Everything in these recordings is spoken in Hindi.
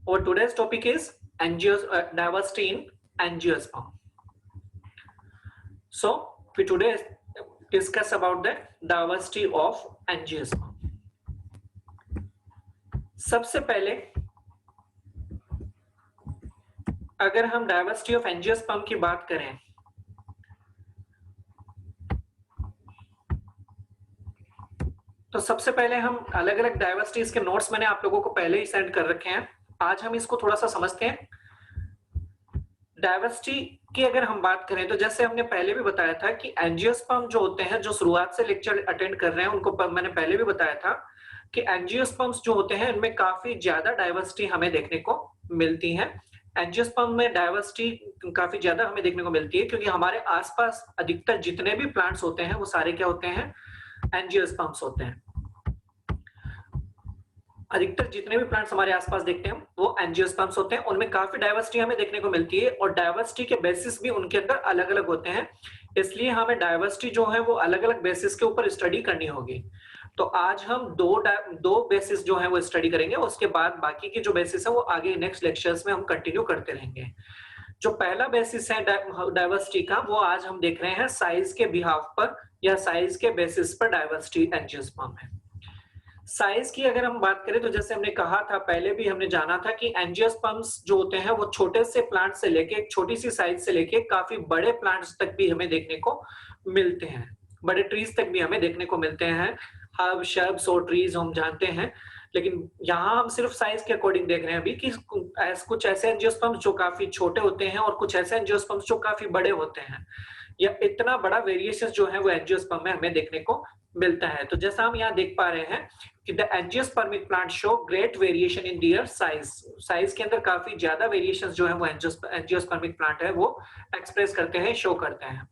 Our today's topic is diversity in angiosperm. So we today discuss about the diversity of angiosperm. सबसे पहले अगर हम डाइवर्सिटी ऑफ एंजियोस्पर्म की बात करें तो सबसे पहले हम अलग अलग डाइवर्सिटीज के नोट्स मैंने आप लोगों को पहले ही सेंड कर रखे हैं। आज हम इसको थोड़ा सा समझते हैं। डाइवर्सिटी की अगर हम बात करें तो जैसे हमने पहले भी बताया था कि एंजियोस्पर्म जो होते हैं, जो शुरुआत से लेक्चर अटेंड कर रहे हैं उनको मैंने पहले भी बताया था कि एंजियोस्पर्म्स जो होते हैं इनमें काफी ज्यादा डाइवर्सिटी हमें देखने को मिलती है। एंजियोस्पर्म में डाइवर्सिटी काफी ज्यादा हमें देखने को मिलती है क्योंकि हमारे आसपास अधिकतर जितने भी प्लांट्स होते हैं वो सारे क्या होते हैं, एंजियोस्पर्म्स होते हैं। अधिकतर जितने भी प्लांट्स हमारे आसपास देखते हैं वो एंजियोस्पर्म्स होते हैं। उनमें काफी डाइवर्सिटी हमें देखने को मिलती है और डाइवर्सिटी के बेसिस भी उनके अंदर अलग अलग होते हैं, इसलिए हमें डाइवर्सिटी जो है वो अलग अलग बेसिस के ऊपर स्टडी करनी होगी। तो आज हम दो बेसिस जो है वो स्टडी करेंगे, उसके बाद बाकी के जो बेसिस है वो आगे नेक्स्ट लेक्चर्स में हम कंटिन्यू करते रहेंगे। जो पहला बेसिस है डाइवर्सिटी का वो आज हम देख रहे हैं साइज के बिहाफ पर या साइज के बेसिस पर डाइवर्सिटी एंजियोस्पर्म है। साइज की अगर हम बात करें तो जैसे हमने कहा था, पहले भी हमने जाना था कि एंजियोस्पर्म्स जो होते हैं वो छोटे से प्लांट से लेके एक छोटी सी साइज से लेके काफी बड़े प्लांट्स तक भी हमें देखने को मिलते हैं, बड़े ट्रीज तक भी हमें देखने को मिलते हैं। हर्ब शर्ब्स और ट्रीज हम जानते हैं, लेकिन यहाँ हम सिर्फ साइज के अकॉर्डिंग देख रहे हैं अभी कि कुछ ऐसे एंजियोस्पर्म्स जो काफी छोटे होते हैं और कुछ ऐसे एंजियोस्पर्म्स जो काफी बड़े होते हैं, या इतना बड़ा वेरिएशन जो है वो एंजियोस्पर्म में हमें देखने को मिलता है। तो जैसा हम यहाँ देख पा रहे हैं कि the angiospermic plant show great variation in their size. Size के अंदर काफी ज्यादा वेरिएशंस जो है वो एंजियोस्पर्मिक प्लांट है वो एक्सप्रेस करते हैं, शो करते हैं।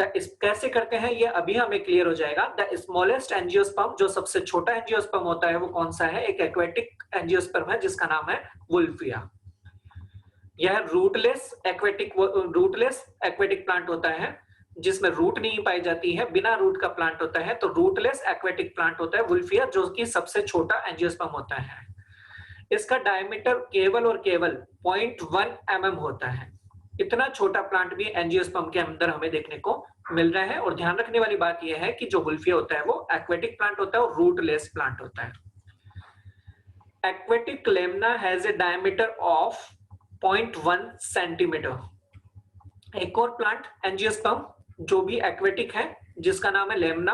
कैसे करते हैं ये अभी हमें क्लियर हो जाएगा। द स्मॉलेस्ट एंजियोस्पर्म, जो सबसे छोटा एंजियोस्पर्म होता है वो कौन सा है, एक एक्वेटिक एंजियोस्पर्म है जिसका नाम है वुल्फिया। यह रूटलेस एक्वेटिक प्लांट होता है जिसमें रूट नहीं पाई जाती है, बिना रूट का प्लांट होता है, तो रूटलेस एक्वेटिक प्लांट होता है वुल्फिया, जो कि सबसे छोटा एंजियोस्पर्म होता है। इसका डायमीटर केवल और केवल 0.1 mm होता है। इतना छोटा प्लांट भी एंजियोस्पर्म के अंदर हमें देखने को मिल रहा है। और ध्यान रखने वाली बात यह है कि जो वुल्फिया होता है वो एक्वेटिक प्लांट होता है और रूटलेस प्लांट होता है। Aquatic Lemna has a diameter of 0.1 centimetre. एक और प्लांट एंजियोस्पर्म जो भी एक्वेटिक है जिसका नाम है लेमना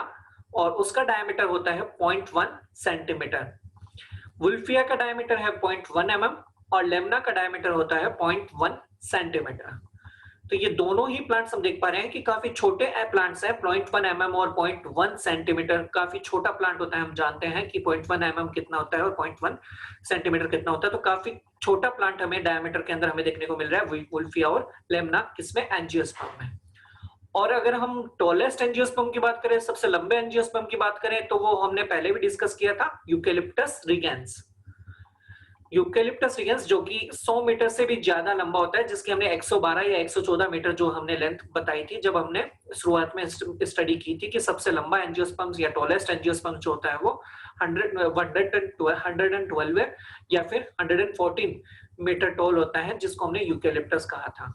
और उसका डायमीटर होता है 0.1 सेंटीमीटर। वुल्फिया का डायमीटर है 0.1 mm और लेमना का डायमीटर होता है 0.1 सेंटीमीटर। तो ये दोनों ही प्लांट्स हम देख पा रहे हैं कि काफी छोटे प्लांट्स हैं। 0.1 mm और 0.1 सेंटीमीटर काफी छोटा प्लांट होता है। हम जानते हैं कि 0.1 mm कितना होता है और 0.1 सेंटीमीटर कितना होता है, तो काफी छोटा प्लांट हमें डायमीटर के अंदर हमें देखने को मिल रहा है वुल्फिया और लेमना, किसमें, एंजियोस्पर्म में। और अगर हम टॉलेस्ट एंजियोस्पर्म की बात करें, सबसे लंबे एंजियोस्पर्म की बात करें, तो वो हमने पहले भी डिस्कस किया था, यूकेलिप्टस रिगेंस। यूकेलिप्टस रिगेंस जो कि 100 मीटर से भी ज्यादा लंबा होता है, जिसकी हमने 112 या 114 मीटर जो हमने लेंथ बताई थी जब हमने शुरुआत में स्टडी की थी कि सबसे लंबा एंजियोस्पर्म या टॉलेस्ट एंजियोस्पर्म जो होता है वो 112 या फिर 114 मीटर टॉल होता है, जिसको हमने यूकेलिप्टस कहा था।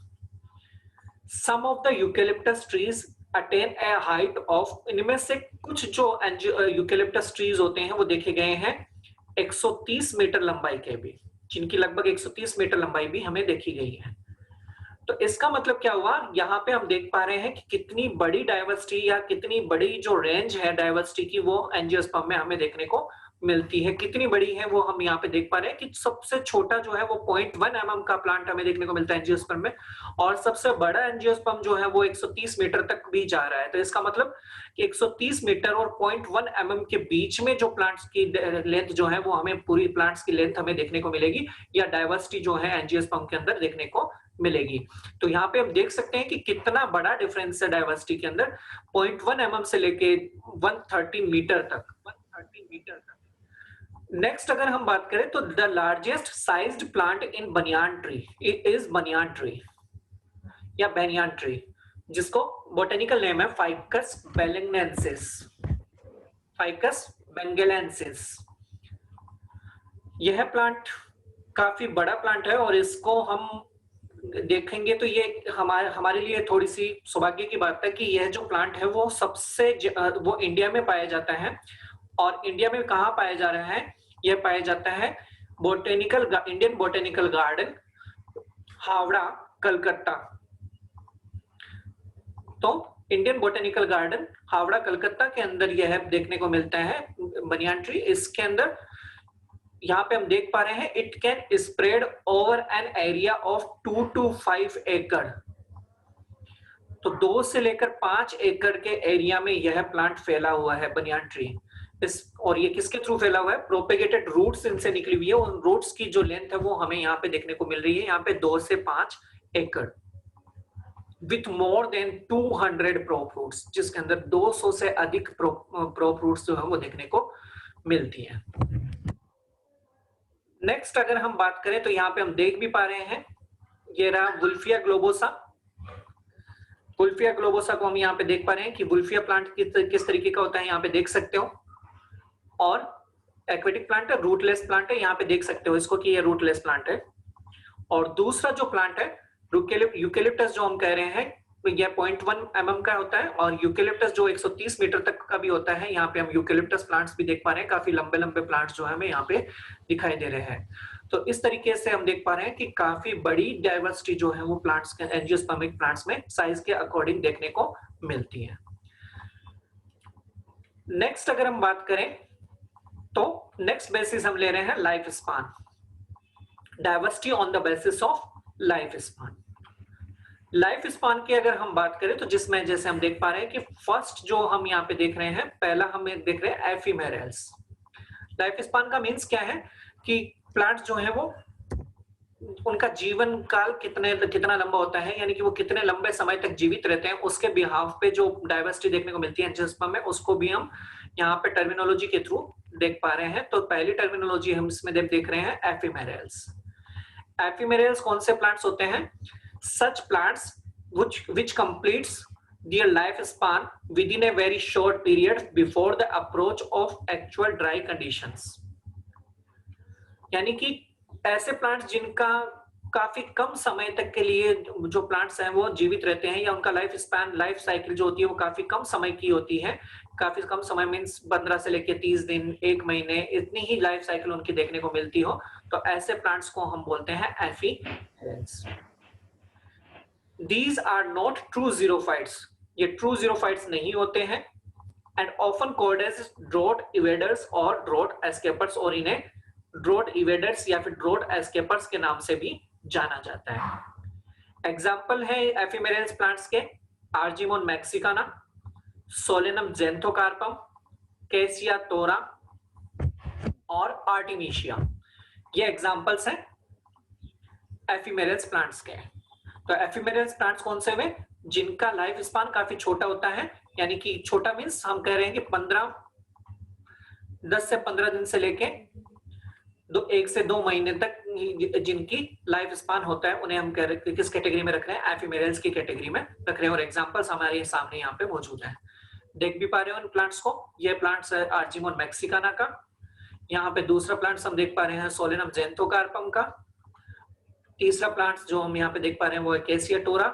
Some of the eucalyptus trees attain a height of, इनमें से कुछ जो यूकेलिप्टस ट्रीज होते हैं वो देखे गए हैं 130 मीटर लंबाई के भी, जिनकी लगभग 130 मीटर लंबाई भी हमें देखी गई है। तो इसका मतलब क्या हुआ, यहाँ पे हम देख पा रहे हैं कि कितनी बड़ी डाइवर्सिटी या कितनी बड़ी जो रेंज है डाइवर्सिटी की वो एंजियोस्पर्म में हमें देखने को मिलती है। कितनी बड़ी है वो हम यहाँ पे देख पा रहे हैं कि सबसे छोटा जो है वो 0.1 mm का प्लांट हमें देखने को मिलता है एंजियोस्पर्म में, और सबसे बड़ा एंजियोस्पर्म जो है वो 130 मीटर तक भी जा रहा है। तो इसका मतलब कि 130 मीटर और 0.1 mm के बीच में जो प्लांट्स की लेंथ जो है वो हमें पूरी प्लांट्स की लेंथ हमें देखने को मिलेगी या डाइवर्सिटी जो है एंजियोस्पर्म के अंदर देखने को मिलेगी। तो यहाँ पे हम देख सकते हैं कि कितना बड़ा डिफरेंस है डाइवर्सिटी के अंदर, 0.1 mm से लेके 130 मीटर तक। नेक्स्ट अगर हम बात करें तो the largest sized plant in बनियान ट्री इज बनियान ट्री या बेनियान ट्री, जिसको बोटेनिकल नेम है फाइकस बेंगेलेंसिस। फाइकस बेंगेलेंसिस यह प्लांट काफी बड़ा प्लांट है और इसको हम देखेंगे तो ये हमारे हमारे लिए थोड़ी सी सौभाग्य की बात है कि यह जो प्लांट है वो वो इंडिया में पाया जाता है। और इंडिया में कहाँ पाया जा रहा है? यह पाया जाता है Indian botanical garden, Howrah, Calcutta. तो Indian botanical garden Howrah, Calcutta के अंदर यह देखने को मिलता है बनियान ट्री। इसके अंदर यहाँ पे हम देख पा रहे हैं, it can spread over an area of 2 to 5 एकड़। तो 2 से लेकर 5 एकड़ के एरिया में यह प्लांट फैला हुआ है बनियान ट्री। और ये किसके थ्रू फैला हुआ है? प्रोपेगेटेड रूट्स इनसे निकली हुई है। उन रूट्स की जो लेंथ है वो हमें यहाँ पे देखने को मिल रही है, यहाँ पे 2 से 5 एकड़, with more than 200 pro fruits, जिसके अंदर 200 से अधिक प्रो फ्रूट्स जो है वो देखने को मिलती है। नेक्स्ट अगर हम बात करें तो यहाँ पे हम देख भी पा रहे हैं, ये रहा वुल्फिया ग्लोबोसा। वुल्फिया ग्लोबोसा को हम यहाँ पे देख पा रहे हैं कि वुल्फिया प्लांट किस तरीके का होता है, यहाँ पे देख सकते हो। और एक्वेटिक प्लांट है, रूटलेस प्लांट है, यहाँ पे देख सकते हो इसको कि ये रूटलेस प्लांट है। और दूसरा जो प्लांट है यूकेलिप्टस, जो हम कह रहे हैं, यह 0.1 mm का होता है। और यूकेलिप्टस जो 130 मीटर तक का भी होता है, यहाँ पे हम यूकेलिप्टस प्लांट्स भी देख पा रहे हैं। काफी लंबे लंबे प्लांट्स जो है हमें यहाँ पे दिखाई दे रहे हैं। तो इस तरीके से हम देख पा रहे हैं कि काफी बड़ी डाइवर्सिटी जो है वो प्लांट्स के, एंजियोस्पर्मिक प्लांट्स में साइज के अकॉर्डिंग देखने को मिलती है। नेक्स्ट अगर हम बात करें तो नेक्स्ट बेसिस हम ले रहे हैं life span, diversity on the basis of life span. Life span की अगर हम बात करें तो जिसमें जैसे हम देख पा रहे हैं कि फर्स्ट जो हम यहाँ पे देख रहे हैं, पहला हम देख रहे हैं एफिमेरल्स। लाइफ स्पान का मीन्स क्या है कि प्लांट जो है वो उनका जीवन काल कितना लंबा होता है, यानी कि वो कितने लंबे समय तक जीवित रहते हैं, उसके बिहाफ पे जो डाइवर्सिटी देखने को मिलती है एंजियोस्पर्म में, उसको भी हम यहाँ पे टर्मिनोलॉजी के थ्रू देख पा रहे हैं। तो पहली टर्मिनोलॉजी हम इसमें देख रहे हैं एफिमेरल्स। एफिमेरल्स कौन से प्लांट्स होते हैं? Such plants which completes their lifespan within a very short period before the approach of actual dry conditions। यानी कि ऐसे प्लांट्स जिनका काफी कम समय तक के लिए जो प्लांट्स हैं वो जीवित रहते हैं, या उनका लाइफ स्पैन, लाइफ साइकिल जो होती है वो काफी कम समय की होती है। काफी कम समय मीन्स 15 से लेकर 30 दिन, 1 महीने, इतनी ही लाइफ साइकिल उनकी देखने को मिलती हो, तो ऐसे प्लांट्स को हम बोलते हैं एफिमेरल्स। These are not true xerophytes, ये true xerophytes नहीं होते हैं, and often called as drought evaders और drought escapers, और इन्हें drought evaders या फिर drought escapers के नाम से भी जाना जाता है। एग्जाम्पल है एफिमेरल्स प्लांट्स के आर्जिमोन मैक्सिकाना, सोलेनम ज़ेंथोकार्पम, कैसिया तोरा और आर्टिमिशिया। ये एग्जाम्पल्स हैं एफिमेरल्स प्लांट्स के। तो एफिमेरल्स प्लांट्स कौन से हुए? जिनका लाइफ स्पान काफी छोटा होता है, यानी कि छोटा मीन्स हम कह रहे हैं कि 10 से 15 दिन से लेके 1 से 2 महीने तक जिनकी लाइफ स्पान होता है, उन्हें हम कह रहे हैं किस कैटेगरी में रख रहे हैं? एफिमेरल्स की कैटेगरी में रख रहे हैं। और एग्जांपल्स हमारे सामने यहाँ पे मौजूद हैं, देख भी पा रहे हो इन प्लांट्स को। ये प्लांट्स है आर्जिमोन मैक्सिकाना का। यहाँ पे दूसरा प्लांट्स हम देख पा रहे हैं सोलेनम ज़ेंथोकार्पम का। तीसरा प्लांट्स जो हम यहाँ पे देख पा रहे हैं वो है कैसिया टोरा,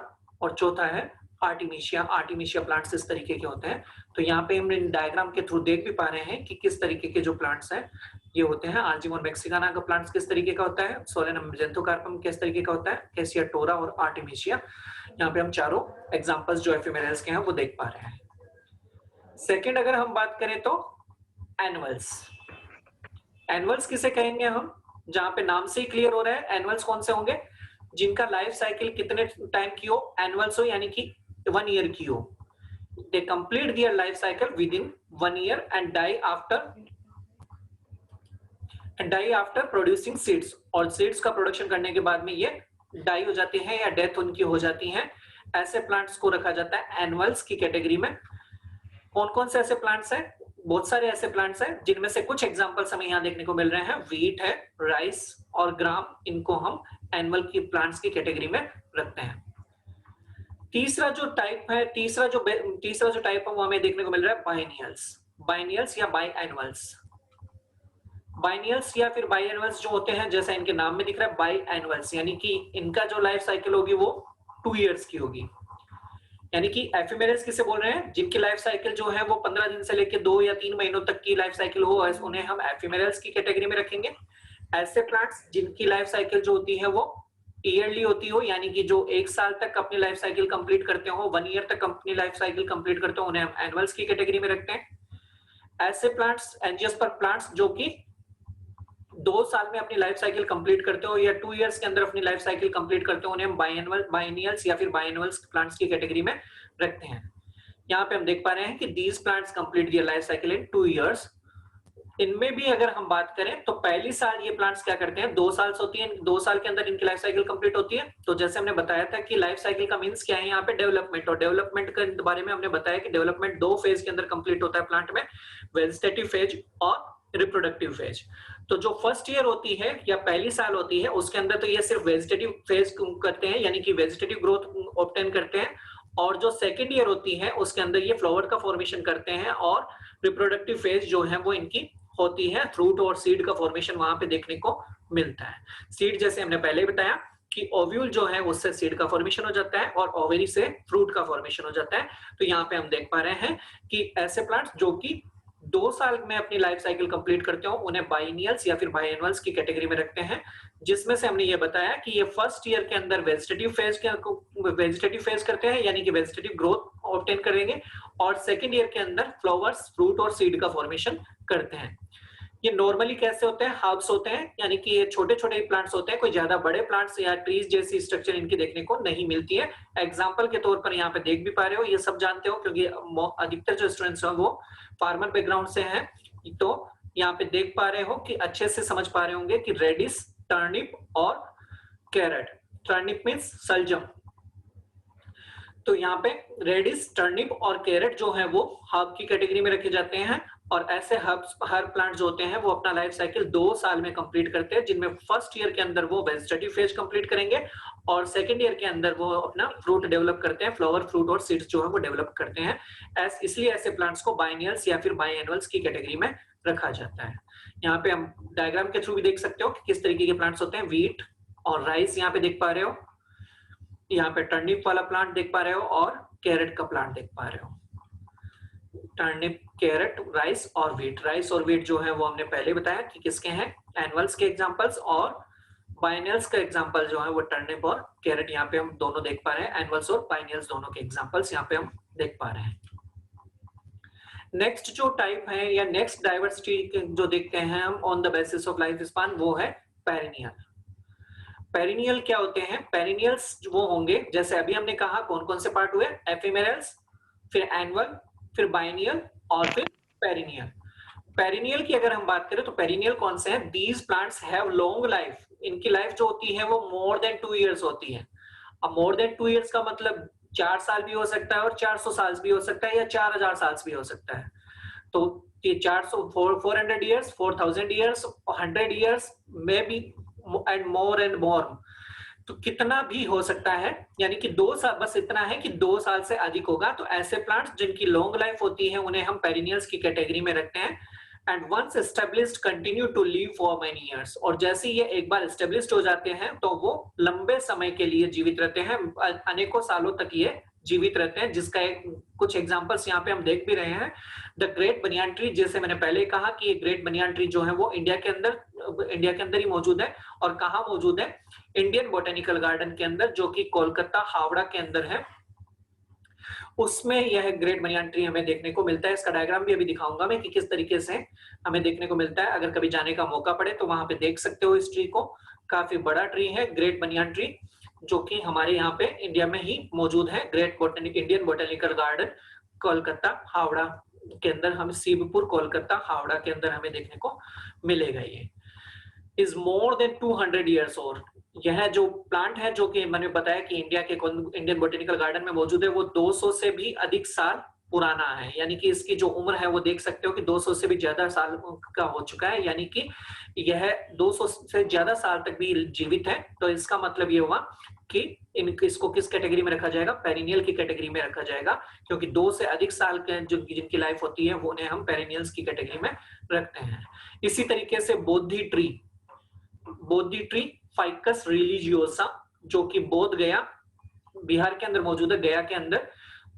और चौथा है आर्टिमिशिया। आर्टिमिशिया प्लांट्स इस तरीके के होते हैं। तो यहाँ पे हम इन डायग्राम के थ्रू देख भी पा रहे हैं कि किस तरीके के जो प्लांट्स हैं ये होते हैं। आर्जिमोन मैक्सिकाना का प्लांट्स किस तरीके का होता है, सोलेनम ज़ेंथोकार्पम किस तरीके का होता है, कैसिया टोरा और आर्टिमिशिया। यहाँ पे हम चारों एग्जाम्पल्स जो एफिमेरल्स के हैं वो देख पा रहे हैं। सेकेंड अगर हम बात करें तो एनुअल्स। एनुअल्स किसे कहेंगे हम? जहां पे नाम से ही क्लियर हो रहा है, एनुअल्स कौन से होंगे? जिनका लाइफ साइकिल कितने टाइम की हो, एनुअल्स हो, यानी कि 1 ईयर की हो। They complete their life cycle within 1 year and die after producing seeds. और सीड्स का प्रोडक्शन करने के बाद में ये डाई हो जाती हैं या डेथ उनकी हो जाती है। ऐसे प्लांट्स को रखा जाता है एनुअल्स की कैटेगरी में। कौन कौन से ऐसे प्लांट्स हैं? बहुत सारे ऐसे प्लांट्स हैं, जिनमें से कुछ एग्जांपल्स हमें यहाँ देखने को मिल रहे हैं। व्हीट है, राइस और ग्राम, इनको हम एनुअल की प्लांट्स की कैटेगरी में रखते हैं। तीसरा जो टाइप है वो हमें देखने को मिल रहा है बाइनियल्स या बाई एनुअल्स। बाइनियल्स या फिर बाई एनुअल्स जो होते हैं, जैसा इनके नाम में दिख रहा है बाई एनुअल्स, यानी कि इनका जो लाइफ साइकिल होगी वो 2 इयर्स की होगी। यानी कि एफिमेरल्स किसे बोल रहे हैं, जिनकी लाइफ साइकिल जो है वो 15 दिन से लेकर 2 या 3 महीनों तक की लाइफ साइकिल हो, उन्हें हम एफिमेरल्स की कैटेगरी में रखेंगे। ऐसे प्लांट्स जिनकी लाइफ साइकिल जो होती है वो ईयरली होती हो, यानी कि जो 1 साल तक अपनी लाइफ साइकिल कंप्लीट करते हो, 1 ईयर तक अपनी लाइफ साइकिल कंप्लीट करते हो, उन्हें हम एनुअल्स की कैटेगरी में रखते हैं। ऐसे प्लांट्स, एंजियोस्पर्म प्लांट्स जो कि 2 साल में अपनी लाइफ साइकिल कंप्लीट करते हो या 2 इयर्स के अंदर अपनी लाइफ साइकिल कंप्लीट करते हो, उन्हें हम बाइनियल्स या फिर बाइएनुअल्स प्लांट्स की कैटेगरी में रखते हैं। यहाँ पे हम देख पा रहे हैं कि these plants complete their life cycle in 2 years. इनमें भी अगर हम बात करें तो पहली साल ये प्लांट्स क्या करते हैं, 2 साल से होती है, 2 साल के अंदर इनकी लाइफ साइकिल कंप्लीट होती है। तो जैसे हमने बताया था कि लाइफ साइकिल का मींस क्या है यहाँ पे, डेवलपमेंट। और डेवलपमेंट के बारे में हमने बताया कि डेवलपमेंट 2 फेज के अंदर कंप्लीट होता है प्लांट में, वेजिटेटिव फेज और रिप्रोडक्टिव फेज। तो जो फर्स्ट ईयर होती है या पहली साल होती है उसके अंदर तो ये सिर्फ वेजिटेटिव फेज करते हैं, यानी कि वेजिटेटिव ग्रोथ ऑब्टेन करते हैं। और जो सेकेंड ईयर होती है उसके अंदर ये फ्लावर का फॉर्मेशन करते हैं, और रिप्रोडक्टिव फेज जो है वो इनकी होती है, फ्रूट और सीड का फॉर्मेशन वहां पे देखने को मिलता है। सीड जैसे हमने पहले बताया कि ओव्यूल जो है उससे सीड का फॉर्मेशन हो जाता है और ओवेरी से फ्रूट का फॉर्मेशन हो जाता है। तो यहाँ पे हम देख पा रहे हैं कि ऐसे प्लांट्स जो कि 2 साल में अपनी लाइफ साइकिल कंप्लीट करते हो उन्हें बाइनियल्स या फिर बाइएनुअल्स की कैटेगरी में रखते हैं, जिसमें से हमने ये बताया कि ये फर्स्ट ईयर के अंदर वेजिटेटिव फेज करते हैं, यानी कि वेजिटेटिव ग्रोथ ऑब्टेन करेंगे, और सेकेंड ईयर के अंदर फ्लावर्स, फ्रूट और सीड का फॉर्मेशन करते हैं। ये नॉर्मली कैसे होते हैं, हर्ब्स होते हैं, यानी कि ये छोटे छोटे प्लांट्स होते हैं, कोई ज्यादा बड़े प्लांट्स या ट्रीज जैसी स्ट्रक्चर इनकी देखने को नहीं मिलती है। एग्जांपल के तौर पर यहाँ पे देख भी पा रहे हो, ये सब जानते हो क्योंकि अधिकतर जो स्टूडेंट्स हैं वो फार्मर बैकग्राउंड से हैं। तो यहाँ पे देख पा रहे हो कि अच्छे से समझ पा रहे होंगे कि रेडिश, टर्निप और कैरेट। टर्निप मीन्स सलजम। तो यहाँ पे रेडिश, टर्निप और कैरेट जो है वो हर्ब की कैटेगरी में रखे जाते हैं। और ऐसे हर प्लांट जो होते हैं वो अपना लाइफ साइकिल 2 साल में कंप्लीट करते हैं, जिनमें फर्स्ट ईयर के अंदर वो वेजिटेटिव फेज कंप्लीट करेंगे और सेकंड ईयर के अंदर वो अपना फ्रूट डेवलप करते हैं, फ्लावर, फ्रूट और सीड्स जो है वो डेवलप करते हैं। इसलिए ऐसे प्लांट्स को बाइनियल्स या फिर बाइएनुअल्स की कैटेगरी में रखा जाता है। यहाँ पे हम डायग्राम के थ्रू भी देख सकते हो कि किस तरीके के प्लांट्स होते हैं। व्हीट और राइस यहाँ पे देख पा रहे हो, यहाँ पे टर्निप वाला प्लांट देख पा रहे हो और कैरेट का प्लांट देख पा रहे हो। टर्निप, कैरेट, राइस और व्हीट। राइस और व्हीट जो है वो हमने पहले बताया कि किसके हैं, एनुअल्स के एग्जांपल्स, और बाइनियल्स का एग्जांपल जो है वो टर्निप और कैरेट यहाँ पे हम दोनों देख पा रहे हैं। एनुअल्स और बाइनियल्स दोनों के एग्जांपल्स यहाँ पे हम देख पा रहे हैं। नेक्स्ट जो टाइप है या नेक्स्ट डाइवर्सिटी जो देखते हैं हम on the basis of life span, वो है पेरिनियल। पेरिनियल क्या होते हैं, पेरिनियल्स वो होंगे, जैसे अभी हमने कहा कौन कौन से पार्ट हुए, एफिमेरल्स, फिर एनुअल, फिर बाइनियल और फिर पेरिनियल। पेरिनियल की अगर हम बात करें तो पेरिनियल कौन से हैं, these plants have long life. इनकी लाइफ जो होती है वो मोर देन 2 इयर्स होती है। अब मोर देन 2 इयर्स का मतलब 4 साल भी हो सकता है और 400 साल भी हो सकता है या 4000 साल भी हो सकता है। तो ये 400 years, 4000 years, 100 years may be and more. तो कितना भी हो सकता है, यानी कि 2 साल, बस इतना है कि 2 साल से अधिक होगा। तो ऐसे प्लांट्स जिनकी लॉन्ग लाइफ होती है उन्हें हम पेरिनियल्स की कैटेगरी में रखते हैं। And once established continue to live for many years. और जैसे ये एक बार एस्टेब्लिश्ड हो जाते हैं तो वो लंबे समय के लिए जीवित रहते हैं, अनेकों सालों तक ये जीवित रहते हैं, जिसका कुछ एग्जांपल्स यहाँ पे हम देख भी रहे हैं। द ग्रेट बनियान ट्री, जैसे मैंने पहले कहा कि ये ग्रेट बनियान ट्री जो है वो इंडिया के अंदर ही मौजूद है। और कहाँ मौजूद है, इंडियन बोटेनिकल गार्डन के अंदर, जो कि कोलकाता, हावड़ा के अंदर है। उसमें यह ग्रेट बनियान ट्री हमें देखने को मिलता है। इसका डायग्राम भी अभी दिखाऊंगा मैं कि किस तरीके से हमें देखने को मिलता है। अगर कभी जाने का मौका पड़े तो वहां पे देख सकते हो इस ट्री को। काफी बड़ा ट्री है ग्रेट बनियान ट्री, जो कि हमारे यहाँ पे इंडिया में ही मौजूद है। Indian botanical garden Kolkata, Howrah के अंदर, हम शिवपुर, कोलकाता, हावड़ा के अंदर हमें देखने को मिलेगा। ये is more than 200 years old. यह जो प्लांट है, जो कि मैंने बताया कि इंडियन बोटेनिकल गार्डन में मौजूद है, वो 200 से भी अधिक साल पुराना है। यानी कि इसकी जो उम्र है वो देख सकते हो कि 200 से भी ज्यादा साल का हो चुका है, यानी कि यह 200 से ज्यादा साल तक भी जीवित है। तो इसका मतलब ये हुआ कि इसको किस कैटेगरी में रखा जाएगा, पेरिनियल की कैटेगरी में रखा जाएगा, क्योंकि 2 से अधिक साल के जिनकी लाइफ होती है वो उन्हें हम पेरिनियल्स की कैटेगरी में रखते हैं। इसी तरीके से बोधि ट्री फाइकस रिलीजियोसा, जो कि बोध गया बिहार के अंदर मौजूद है, गया के अंदर,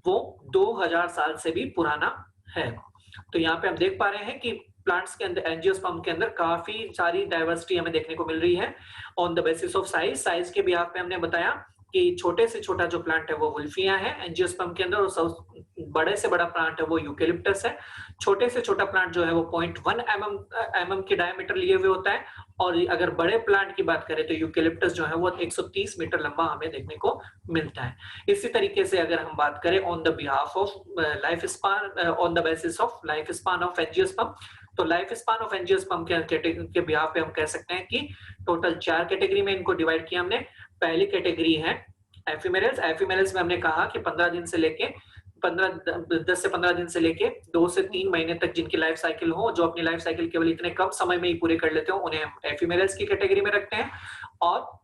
वो 2000 साल से भी पुराना है। तो यहाँ पे हम देख पा रहे हैं कि प्लांट्स के अंदर, एंजियोस्पर्म के अंदर काफी सारी डाइवर्सिटी हमें देखने को मिल रही है on the basis of size के बिहाफ पे हमने बताया कि छोटे से छोटा जो प्लांट है वो वुल्फिया है एंजियोस्पर्म के अंदर, और बड़े से बड़ा प्लांट है वो यूकेलिप्टस है। छोटे से छोटा प्लांट जो है वो 0.1 mm की डायमीटर लिए हुए होता है, और अगर बड़े प्लांट की बात करें तो यूकेलिप्टस जो है वो 130 मीटर लंबा हमें देखने को मिलता है। इसी तरीके से अगर हम बात करें on the behalf of life span, on the basis of life span of angiosperm, तो लाइफ स्पान ऑफ एंजियोस्पर्म के बिहाफ पे हम कह सकते हैं कि टोटल 4 कैटेगरी में इनको डिवाइड किया हमने। पहली कैटेगरी है एफिमेरल्स में हमने कहा कि 10 से 15 दिन से लेके 2 से 3 महीने तक जिनकी लाइफ साइकिल हो, जो अपनी लाइफ साइकिल केवल इतने कम समय में ही पूरे कर लेते हो, उन्हें हम एफिमेरल्स की कैटेगरी में रखते हैं। और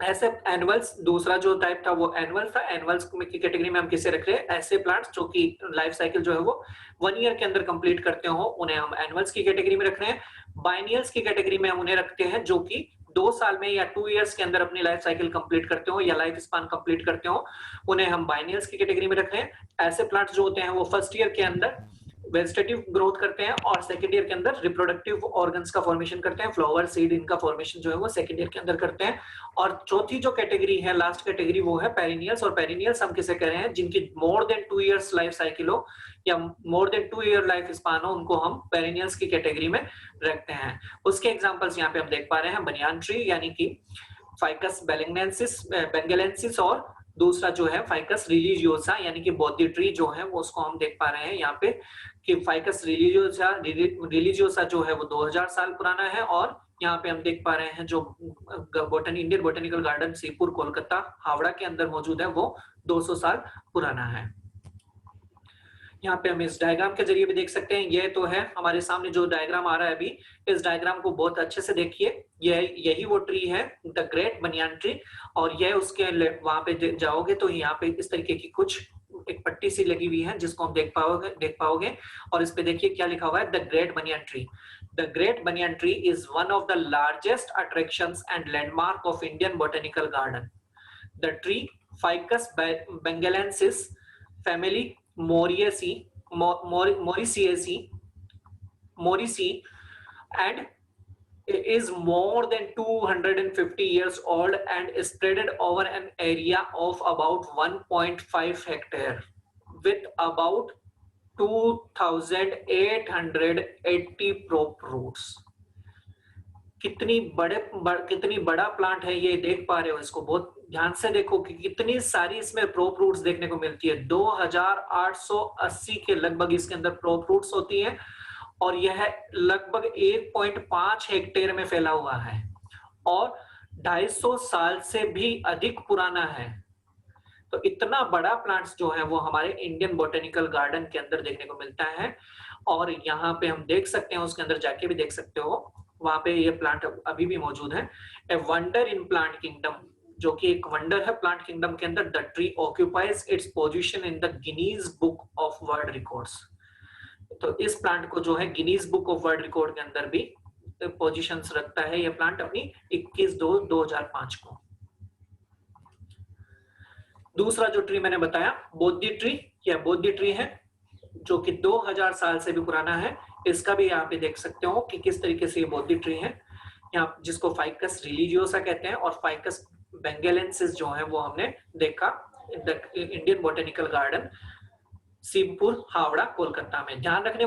ऐसे एनुअल्स, दूसरा जो टाइप था वो एनुअल था, एनुअल्स की कैटेगरी में हम किसे रख रहे हैं, ऐसे प्लांट्स जो कि लाइफ साइकिल जो है वो 1 ईयर के अंदर कंप्लीट करते हो, उन्हें हम एनुअल्स की कैटेगरी में रख रहे हैं। बाइनियल्स की कैटेगरी में हम उन्हें रखते हैं जो कि 2 साल में या 2 इयर्स के अंदर अपनी लाइफ साइकिल कंप्लीट करते हो या लाइफ स्पान कंप्लीट करते हो, उन्हें हम बाइनियल्स की कैटेगरी में रख रहे हैं। ऐसे प्लांट्स जो होते हैं वो फर्स्ट ईयर के अंदर वेजिटेटिव ग्रोथ करते हैं और सेकंड ईयर के अंदर रिप्रोडक्टिव ऑर्गन्स का फॉर्मेशन करते हैं, फ्लावर सीड इनका फॉर्मेशन जो है वो सेकंड ईयर के अंदर करते हैं। और चौथी जो कैटेगरी है, लास्ट कैटेगरी, वो है पेरिनियल्स। और पेरिनियल्स हम किसे कह रहे हैं, जिनकी more than 2 years life cycle हो या more than 2 year life span हो, उनको हम पेरिनियल्स की कैटेगरी में रखते हैं। उसके एग्जांपल्स यहाँ पे हम देख पा रहे हैं, बनियान ट्री यानी कि फाइकस बेंगेलेंसिस, और दूसरा जो है फाइकस रिलीजियोसा यानी कि बोधि ट्री जो है वो, उसको हम देख पा रहे हैं यहाँ पे कि फाइकस रिलीजियोसा जो है वो 2000 साल पुराना है। और यहाँ पे हम देख पा रहे हैं जो Indian botanical garden Shibpur Kolkata Howrah के अंदर मौजूद है वो 200 साल पुराना है। यहाँ पे हम इस डायग्राम के जरिए भी देख सकते हैं, ये तो है हमारे सामने जो डायग्राम आ रहा है अभी, इस डायग्राम को बहुत अच्छे से देखिए। यही वो ट्री है, द ग्रेट बनियान ट्री, और यह उसके वहां पे जाओगे तो यहाँ पे इस तरीके की कुछ एक पट्टी सी लगी हुई है जिसको हम देख पाओगे, और इस पे देखिए क्या लिखा हुआ है, the great banyan tree. The great banyan tree is one of the largest attractions and landmark of Indian botanical garden. The tree ficus benghalensis family Moriaceae and is more than 250 years old and spread over an area of about 1.5 hectare with about 2880 prop roots। कितनी बड़ा प्लांट है ये देख पा रहे हो, इसको बहुत ध्यान से देखो कि कितनी सारी इसमें प्रोप रूट्स देखने को मिलती है। 2880 के लगभग इसके अंदर प्रोप रूट्स होती है, और यह लगभग 1.5 हेक्टेयर में फैला हुआ है और 250 साल से भी अधिक पुराना है। तो इतना बड़ा प्लांट्स जो है वो हमारे इंडियन बोटेनिकल गार्डन के अंदर देखने को मिलता है। और यहाँ पे हम देख सकते हैं, उसके अंदर जाके भी देख सकते हो, वहां पे ये प्लांट अभी भी मौजूद है। A wonder in plant kingdom, जो कि एक वंडर है प्लांट किंगडम के अंदर। The tree occupies its position in the Guinness book of world records. तो इस प्लांट को जो है Guinness book of world record के अंदर भी पोजीशंस रखता है ये प्लांट अपनी 21/2/2005 को। दूसरा जो ट्री मैंने बताया बोधि ट्री, या बोधि ट्री है जो कि 2000 साल से भी पुराना है। इसका भी यहाँ पे देख सकते हो कि किस तरीके से ये बोधि ट्री है, यहाँ जिसको फाइकस रिलीजियोसा कहते हैं, और फाइकस बेंगेलेंसिस जो है वो हमने देखा Indian botanical garden Shibpur Howrah Kolkata में। ध्यान रखने